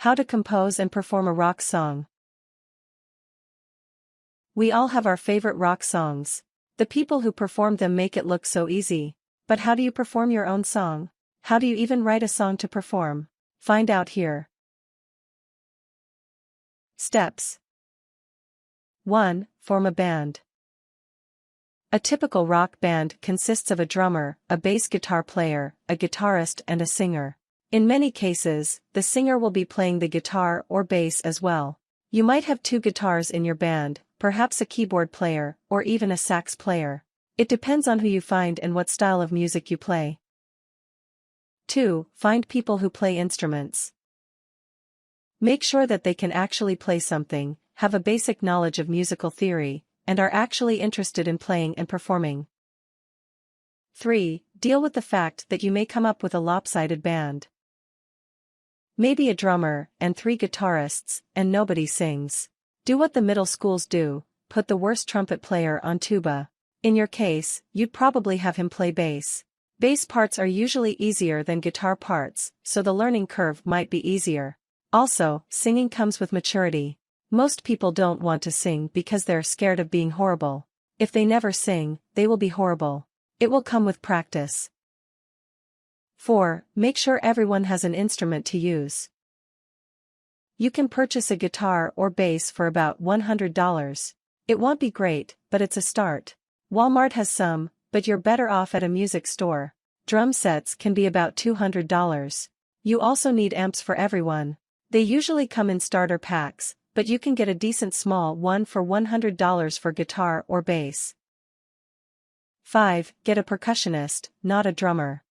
How to compose and perform a rock song. We all have our favorite rock songs. The people who perform them make it look so easy. But how do you perform your own song? How do you even write a song to perform? Find out here. Steps. 1. Form a band. A typical rock band consists of a drummer, a bass guitar player, a guitarist and a singer. In many cases, the singer will be playing the guitar or bass as well. You might have 2 guitars in your band, perhaps a keyboard player, or even a sax player. It depends on who you find and what style of music you play. 2. Find people who play instruments. Make sure that they can actually play something, have a basic knowledge of musical theory, and are actually interested in playing and performing. 3. Deal with the fact that you may come up with a lopsided band. Maybe a drummer, and 3 guitarists, and nobody sings. Do what the middle schools do, put the worst trumpet player on tuba. In your case, you'd probably have him play bass. Bass parts are usually easier than guitar parts, so the learning curve might be easier. Also, singing comes with maturity. Most people don't want to sing because they're scared of being horrible. If they never sing, they will be horrible. It will come with practice. 4. Make sure everyone has an instrument to use. You can purchase a guitar or bass for about $100. It won't be great, but it's a start. Walmart has some, but you're better off at a music store. Drum sets can be about $200. You also need amps for everyone. They usually come in starter packs, but you can get a decent small one for $100 for guitar or bass. 5. Get a percussionist, not a drummer.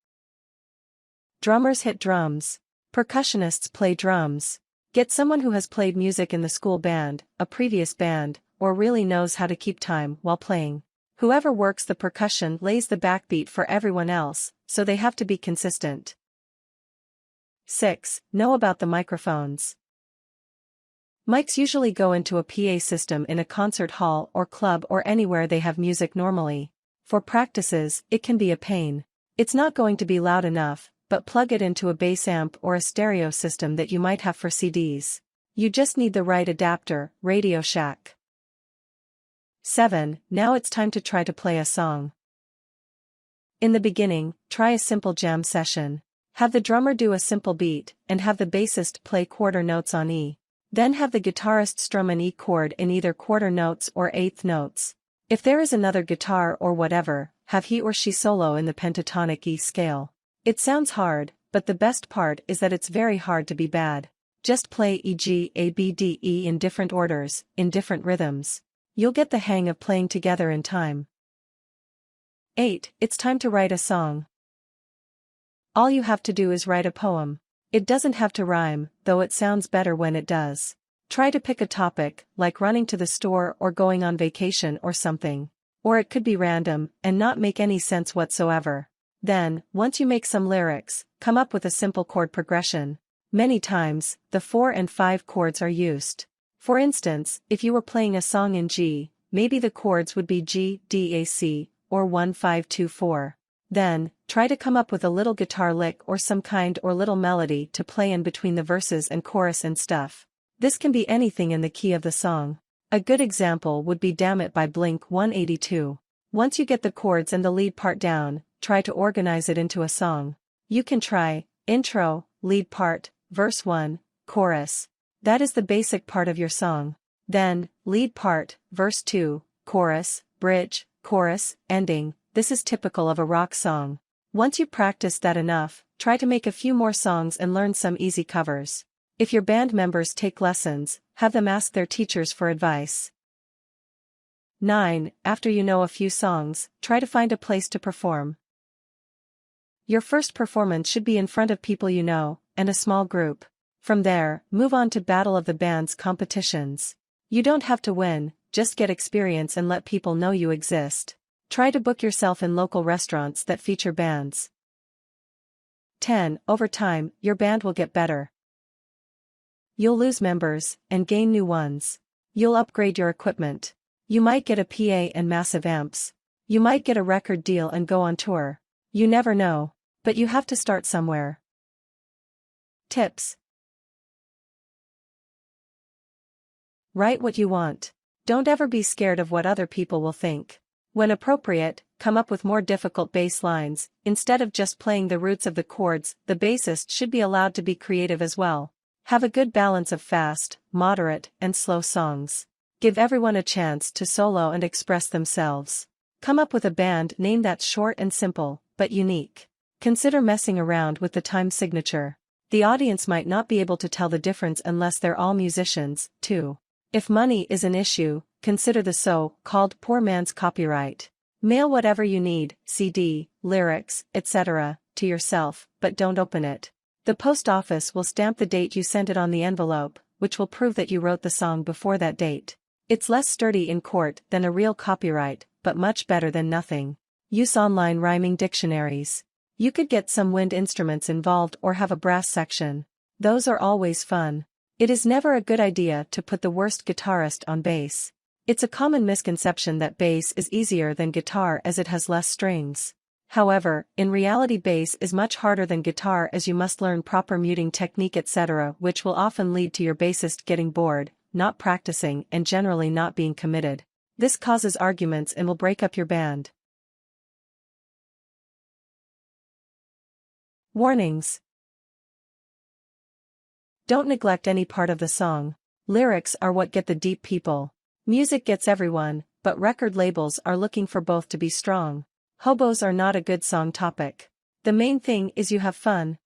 Drummers hit drums. Percussionists play drums. Get someone who has played music in the school band, a previous band, or really knows how to keep time while playing. Whoever works the percussion lays the backbeat for everyone else, so they have to be consistent. 6. Know about the microphones. Mics usually go into a PA system in a concert hall or club or anywhere they have music normally. For practices, it can be a pain. It's not going to be loud enough, but plug it into a bass amp or a stereo system that you might have for CDs. You just need the right adapter, Radio Shack. 7. Now it's time to try to play a song. In the beginning, try a simple jam session. Have the drummer do a simple beat, and have the bassist play quarter notes on E. Then have the guitarist strum an E chord in either quarter notes or eighth notes. If there is another guitar or whatever, have he or she solo in the pentatonic E scale. It sounds hard, but the best part is that it's very hard to be bad. Just play E G A B D E in different orders, in different rhythms. You'll get the hang of playing together in time. 8. It's time to write a song. All you have to do is write a poem. It doesn't have to rhyme, though it sounds better when it does. Try to pick a topic, like running to the store or going on vacation or something. Or it could be random, and not make any sense whatsoever. Then, once you make some lyrics, come up with a simple chord progression. Many times, the 4 and 5 chords are used. For instance, if you were playing a song in G, maybe the chords would be G, D, A, C, or 1, 5, 2, 4. Then, try to come up with a little guitar lick or some kind or little melody to play in between the verses and chorus and stuff. This can be anything in the key of the song. A good example would be Damn It by Blink-182. Once you get the chords and the lead part down, try to organize it into a song. You can try intro, lead part, verse 1, chorus. That is the basic part of your song. Then, lead part, verse 2, chorus, bridge, chorus, ending. This is typical of a rock song. Once you practice that enough, try to make a few more songs and learn some easy covers. If your band members take lessons, have them ask their teachers for advice. 9. After you know a few songs, try to find a place to perform. Your first performance should be in front of people you know, and a small group. From there, move on to Battle of the Bands competitions. You don't have to win, just get experience and let people know you exist. Try to book yourself in local restaurants that feature bands. 10. Over time, your band will get better. You'll lose members, and gain new ones. You'll upgrade your equipment. You might get a PA and massive amps. You might get a record deal and go on tour. You never know. But you have to start somewhere. Tips. Write what you want. Don't ever be scared of what other people will think. When appropriate, come up with more difficult bass lines. Instead of just playing the roots of the chords, the bassist should be allowed to be creative as well. Have a good balance of fast, moderate, and slow songs. Give everyone a chance to solo and express themselves. Come up with a band name that's short and simple, but unique. Consider messing around with the time signature. The audience might not be able to tell the difference unless they're all musicians, too. If money is an issue, consider the so-called poor man's copyright. Mail whatever you need, CD, lyrics, etc., to yourself, but don't open it. The post office will stamp the date you sent it on the envelope, which will prove that you wrote the song before that date. It's less sturdy in court than a real copyright, but much better than nothing. Use online rhyming dictionaries. You could get some wind instruments involved or have a brass section. Those are always fun. It is never a good idea to put the worst guitarist on bass. It's a common misconception that bass is easier than guitar as it has less strings. However, in reality bass is much harder than guitar as you must learn proper muting technique etc., which will often lead to your bassist getting bored, not practicing and generally not being committed. This causes arguments and will break up your band. Warnings. Don't neglect any part of the song. Lyrics are what get the deep people. Music gets everyone, but record labels are looking for both to be strong. Hobos are not a good song topic. The main thing is you have fun,